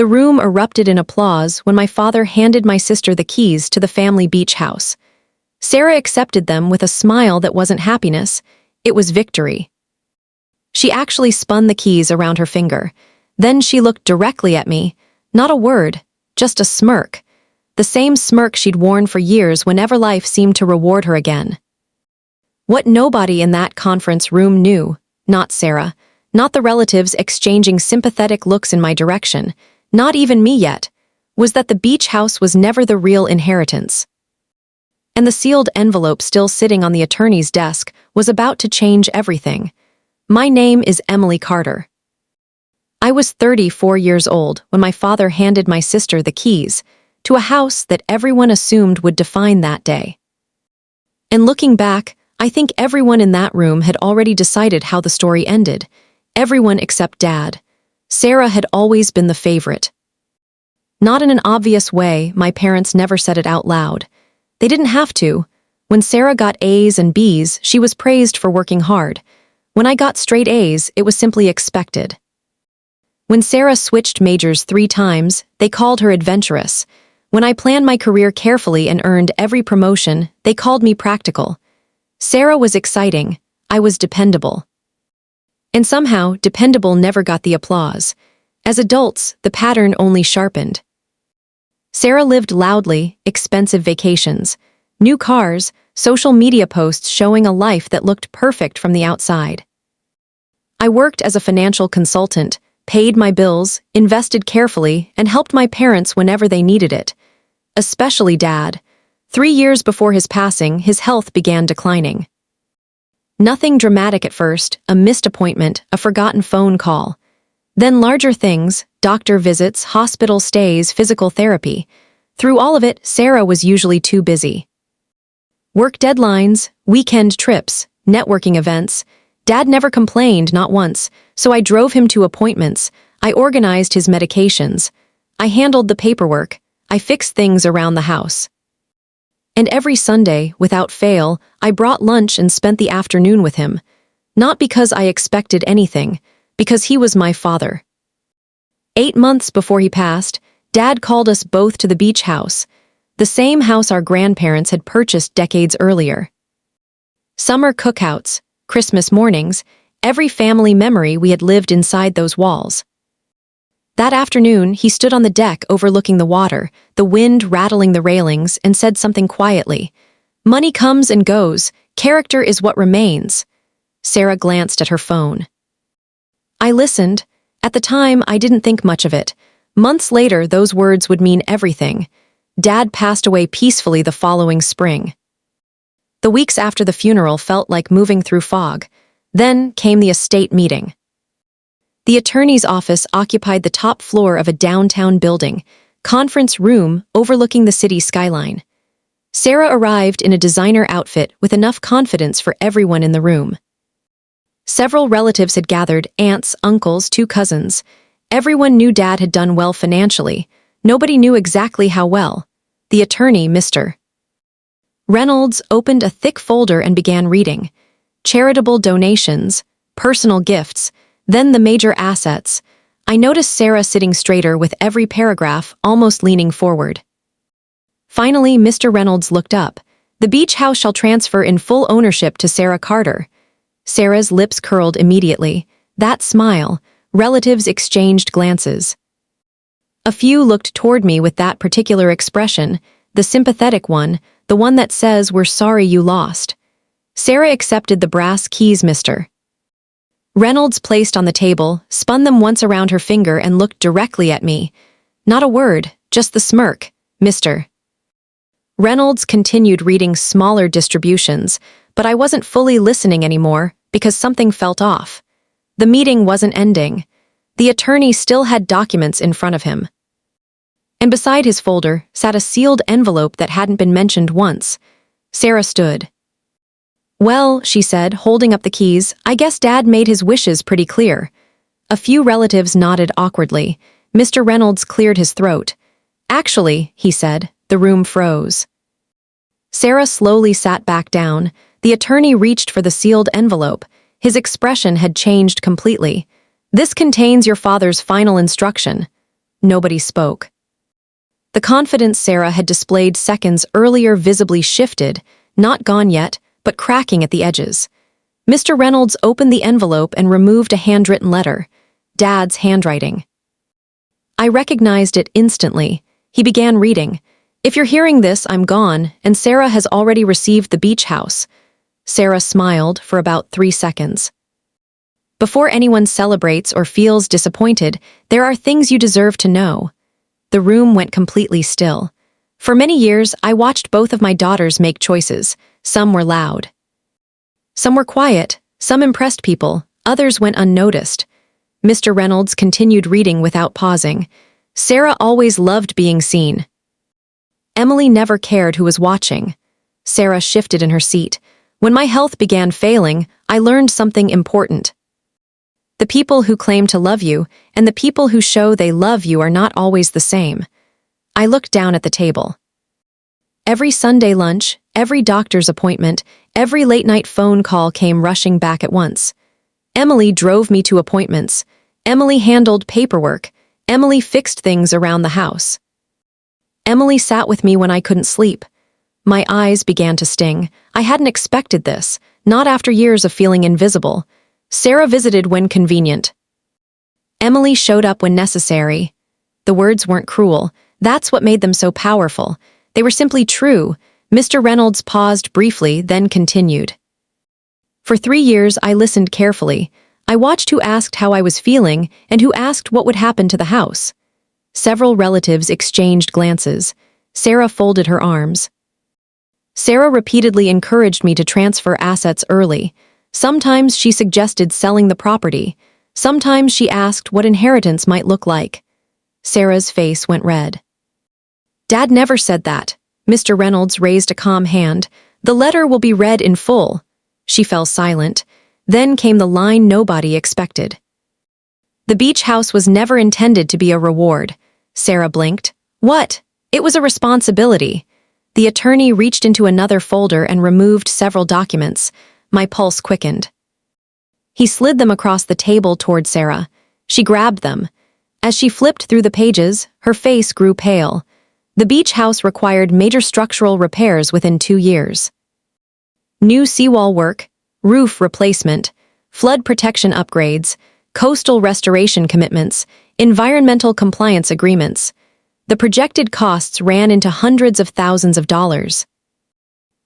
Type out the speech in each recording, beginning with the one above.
The room erupted in applause when my father handed my sister the keys to the family beach house. Sarah accepted them with a smile that wasn't happiness, it was victory. She actually spun the keys around her finger. Then she looked directly at me, not a word, just a smirk. The same smirk she'd worn for years whenever life seemed to reward her again. What nobody in that conference room knew, not Sarah, not the relatives exchanging sympathetic looks in my direction, not even me yet, was that the beach house was never the real inheritance. And the sealed envelope still sitting on the attorney's desk was about to change everything. My name is Emily Carter. I was 34 years old when my father handed my sister the keys to a house that everyone assumed would define that day. And looking back, I think everyone in that room had already decided how the story ended. Everyone except Dad. Sarah had always been the favorite. Not in an obvious way, my parents never said it out loud. They didn't have to. When Sarah got A's and B's, she was praised for working hard. When I got straight A's, it was simply expected. When Sarah switched majors 3 times, they called her adventurous. When I planned my career carefully and earned every promotion, they called me practical. Sarah was exciting, I was dependable. And somehow, dependable never got the applause. As adults, the pattern only sharpened. Sarah lived loudly, expensive vacations, new cars, social media posts showing a life that looked perfect from the outside. I worked as a financial consultant, paid my bills, invested carefully, and helped my parents whenever they needed it. Especially Dad. 3 years before his passing, his health began declining. Nothing dramatic at first, a missed appointment, a forgotten phone call. Then larger things, doctor visits, hospital stays, physical therapy. Through all of it, Sarah was usually too busy. Work deadlines, weekend trips, networking events. Dad never complained, not once, so I drove him to appointments. I organized his medications. I handled the paperwork. I fixed things around the house. And every Sunday, without fail, I brought lunch and spent the afternoon with him. Not because I expected anything, because he was my father. 8 months before he passed, Dad called us both to the beach house, the same house our grandparents had purchased decades earlier. Summer cookouts, Christmas mornings, every family memory we had lived inside those walls. That afternoon, he stood on the deck overlooking the water, the wind rattling the railings, and said something quietly. "Money comes and goes, character is what remains." Sarah glanced at her phone. I listened. At the time, I didn't think much of it. Months later, those words would mean everything. Dad passed away peacefully the following spring. The weeks after the funeral felt like moving through fog. Then came the estate meeting. The attorney's office occupied the top floor of a downtown building, conference room overlooking the city skyline. Sarah arrived in a designer outfit with enough confidence for everyone in the room. Several relatives had gathered, aunts, uncles, 2 cousins. Everyone knew Dad had done well financially. Nobody knew exactly how well. The attorney, Mr. Reynolds, opened a thick folder and began reading. Charitable donations, personal gifts, then the major assets. I noticed Sarah sitting straighter with every paragraph, almost leaning forward. Finally, Mr. Reynolds looked up. "The beach house shall transfer in full ownership to Sarah Carter." Sarah's lips curled immediately. That smile. Relatives exchanged glances. A few looked toward me with that particular expression, the sympathetic one, the one that says, "We're sorry you lost." Sarah accepted the brass keys, Mr. Reynolds placed on the table, spun them once around her finger and looked directly at me. Not a word, just the smirk, Mr. Reynolds continued reading smaller distributions, but I wasn't fully listening anymore because something felt off. The meeting wasn't ending. The attorney still had documents in front of him. And beside his folder sat a sealed envelope that hadn't been mentioned once. Sarah stood. "Well," she said, holding up the keys, "I guess Dad made his wishes pretty clear." A few relatives nodded awkwardly. Mr. Reynolds cleared his throat. "Actually," he said, the room froze. Sarah slowly sat back down. The attorney reached for the sealed envelope. His expression had changed completely. "This contains your father's final instruction." Nobody spoke. The confidence Sarah had displayed seconds earlier visibly shifted, not gone yet, but cracking at the edges. Mr. Reynolds opened the envelope and removed a handwritten letter. Dad's handwriting. I recognized it instantly. He began reading. "If you're hearing this, I'm gone, and Sarah has already received the beach house." Sarah smiled for about 3 seconds. "Before anyone celebrates or feels disappointed, there are things you deserve to know." The room went completely still. For many years, I watched both of my daughters make choices. Some were loud. Some were quiet, some impressed people, others went unnoticed. Mr. Reynolds continued reading without pausing. "Sarah always loved being seen. Emily never cared who was watching." Sarah shifted in her seat. "When my health began failing, I learned something important. The people who claim to love you and the people who show they love you are not always the same." I looked down at the table. Every Sunday lunch, every doctor's appointment, every late-night phone call came rushing back at once. Emily drove me to appointments. Emily handled paperwork. Emily fixed things around the house. Emily sat with me when I couldn't sleep. My eyes began to sting. I hadn't expected this, not after years of feeling invisible. Sarah visited when convenient. Emily showed up when necessary. The words weren't cruel. That's what made them so powerful. They were simply true. Mr. Reynolds paused briefly, then continued. "For 3 years, I listened carefully. I watched who asked how I was feeling and who asked what would happen to the house." Several relatives exchanged glances. Sarah folded her arms. "Sarah repeatedly encouraged me to transfer assets early. Sometimes she suggested selling the property. Sometimes she asked what inheritance might look like." Sarah's face went red. "Dad never said that." Mr. Reynolds raised a calm hand. "The letter will be read in full." She fell silent. Then came the line nobody expected. "The beach house was never intended to be a reward." Sarah blinked. "What?" "It was a responsibility." The attorney reached into another folder and removed several documents. My pulse quickened. He slid them across the table toward Sarah. She grabbed them. As she flipped through the pages, her face grew pale. The beach house required major structural repairs within 2 years. New seawall work, roof replacement, flood protection upgrades, coastal restoration commitments, environmental compliance agreements. The projected costs ran into hundreds of thousands of dollars.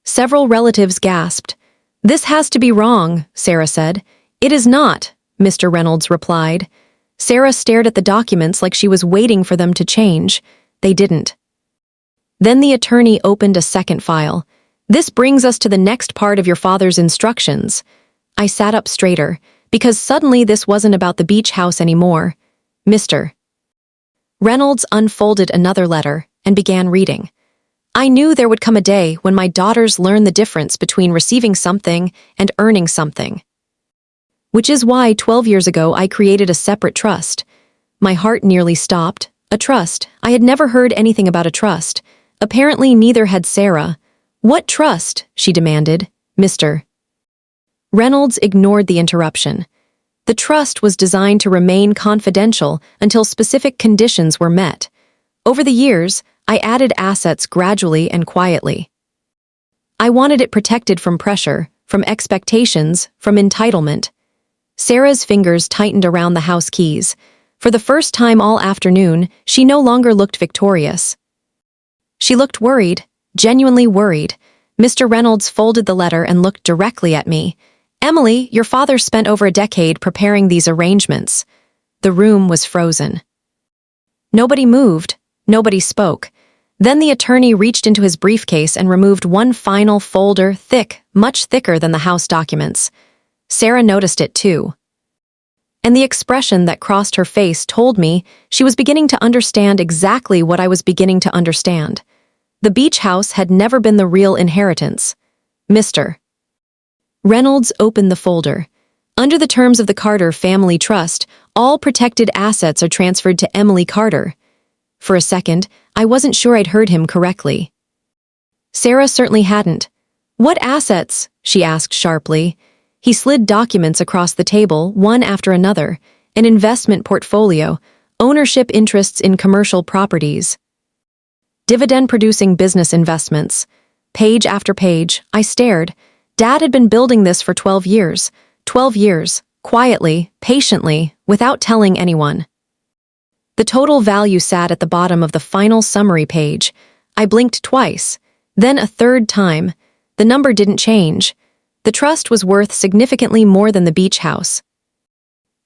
Several relatives gasped. "This has to be wrong," Sarah said. "It is not," Mr. Reynolds replied. Sarah stared at the documents like she was waiting for them to change. They didn't. Then the attorney opened a second file. "This brings us to the next part of your father's instructions." I sat up straighter, because suddenly this wasn't about the beach house anymore. Mr. Reynolds unfolded another letter and began reading. "I knew there would come a day when my daughters learn the difference between receiving something and earning something. Which is why 12 years ago I created a separate trust." My heart nearly stopped. A trust. I had never heard anything about a trust. Apparently neither had Sarah. "What trust?" she demanded. Mr. Reynolds ignored the interruption. "The trust was designed to remain confidential until specific conditions were met. Over the years, I added assets gradually and quietly. I wanted it protected from pressure, from expectations, from entitlement." Sarah's fingers tightened around the house keys. For the first time all afternoon, she no longer looked victorious. She looked worried, genuinely worried. Mr. Reynolds folded the letter and looked directly at me. "Emily, your father spent over a decade preparing these arrangements." The room was frozen. Nobody moved. Nobody spoke. Then the attorney reached into his briefcase and removed one final folder, thick, much thicker than the house documents. Sarah noticed it too. And the expression that crossed her face told me she was beginning to understand exactly what I was beginning to understand. The beach house had never been the real inheritance. Mr. Reynolds opened the folder. "Under the terms of the Carter Family Trust, all protected assets are transferred to Emily Carter." For a second, I wasn't sure I'd heard him correctly. Sarah certainly hadn't. "What assets?" she asked sharply. He slid documents across the table, one after another. "An investment portfolio, ownership interests in commercial properties, dividend-producing business investments. Page after page, I stared. Dad had been building this for 12 years. 12 years, quietly, patiently, without telling anyone. The total value sat at the bottom of the final summary page. I blinked twice, then a third time. The number didn't change. The trust was worth significantly more than the beach house.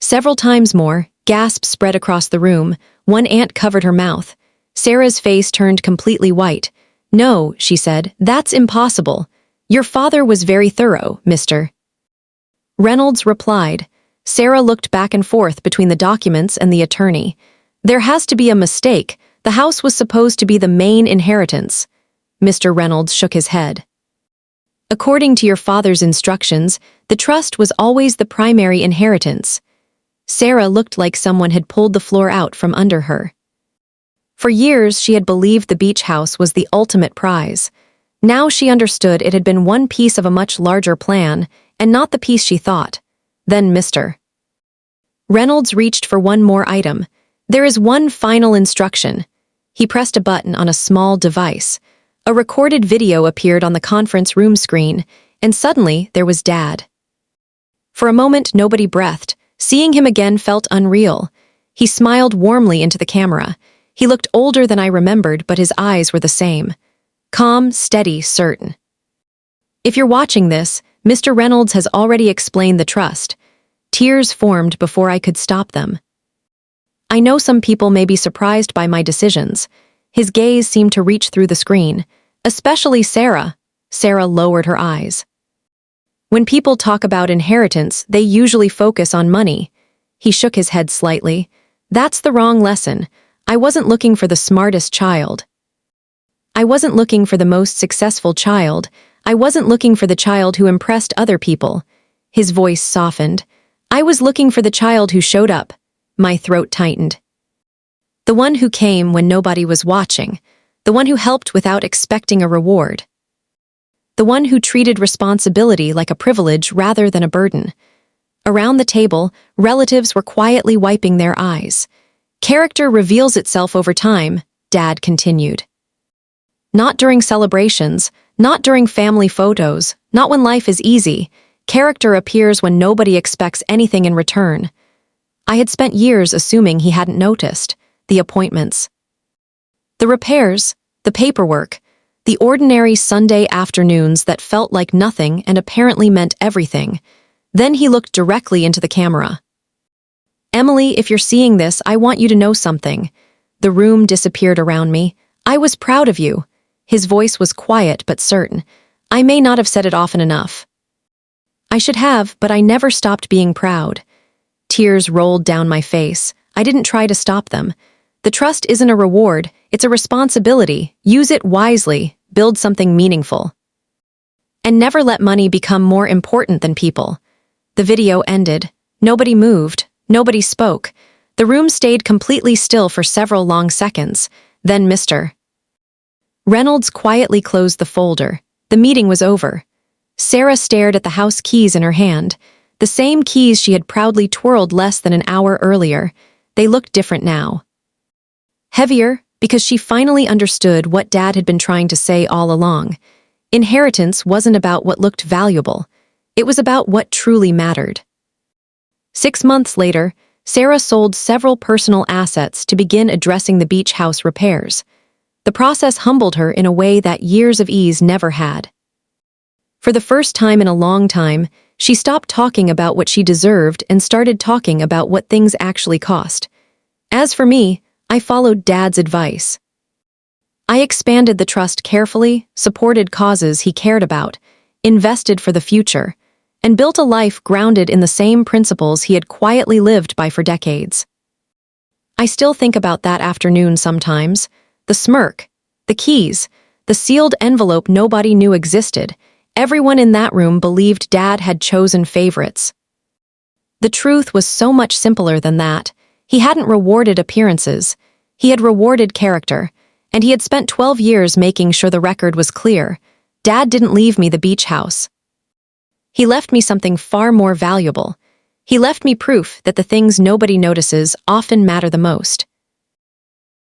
Several times more, gasps spread across the room. One aunt covered her mouth. Sarah's face turned completely white. "No," she said, "that's impossible. Your father was very thorough, Mr. Reynolds replied. Sarah looked back and forth between the documents and the attorney. "There has to be a mistake. The house was supposed to be the main inheritance." Mr. Reynolds shook his head. "According to your father's instructions, the trust was always the primary inheritance." Sarah looked like someone had pulled the floor out from under her. For years, she had believed the beach house was the ultimate prize. Now she understood it had been one piece of a much larger plan, and not the piece she thought. Then Mr. Reynolds reached for one more item. "There is one final instruction." He pressed a button on a small device. A recorded video appeared on the conference room screen, and suddenly there was Dad. For a moment, nobody breathed. Seeing him again felt unreal. He smiled warmly into the camera. He looked older than I remembered, but his eyes were the same. Calm, steady, certain. "If you're watching this, Mr. Reynolds has already explained the trust." Tears formed before I could stop them. "I know some people may be surprised by my decisions." His gaze seemed to reach through the screen. "Especially Sarah." Sarah lowered her eyes. "When people talk about inheritance, they usually focus on money." He shook his head slightly. "That's the wrong lesson. I wasn't looking for the smartest child. I wasn't looking for the most successful child. I wasn't looking for the child who impressed other people." His voice softened. "I was looking for the child who showed up." My throat tightened. "The one who came when nobody was watching. The one who helped without expecting a reward. The one who treated responsibility like a privilege rather than a burden." Around the table, relatives were quietly wiping their eyes. "Character reveals itself over time," Dad continued. "Not during celebrations, not during family photos, not when life is easy. Character appears when nobody expects anything in return." I had spent years assuming he hadn't noticed. The appointments, the repairs, the paperwork, the ordinary Sunday afternoons that felt like nothing and apparently meant everything. Then he looked directly into the camera. "Emily, if you're seeing this, I want you to know something." The room disappeared around me. "I was proud of you." His voice was quiet but certain. "I may not have said it often enough. I should have, but I never stopped being proud." Tears rolled down my face. I didn't try to stop them. "The trust isn't a reward, it's a responsibility. Use it wisely, build something meaningful. And never let money become more important than people." The video ended. Nobody moved. Nobody spoke. The room stayed completely still for several long seconds. Then Mr. Reynolds quietly closed the folder. The meeting was over. Sarah stared at the house keys in her hand. The same keys she had proudly twirled less than an hour earlier. They looked different now. Heavier, because she finally understood what Dad had been trying to say all along. Inheritance wasn't about what looked valuable. It was about what truly mattered. 6 months later, Sarah sold several personal assets to begin addressing the beach house repairs. The process humbled her in a way that years of ease never had. For the first time in a long time, she stopped talking about what she deserved and started talking about what things actually cost. As for me, I followed Dad's advice. I expanded the trust carefully, supported causes he cared about, invested for the future, and built a life grounded in the same principles he had quietly lived by for decades. I still think about that afternoon sometimes. The smirk, the keys, the sealed envelope nobody knew existed. Everyone in that room believed Dad had chosen favorites. The truth was so much simpler than that. He hadn't rewarded appearances. He had rewarded character, and he had spent 12 years making sure the record was clear. Dad didn't leave me the beach house. He left me something far more valuable. He left me proof that the things nobody notices often matter the most.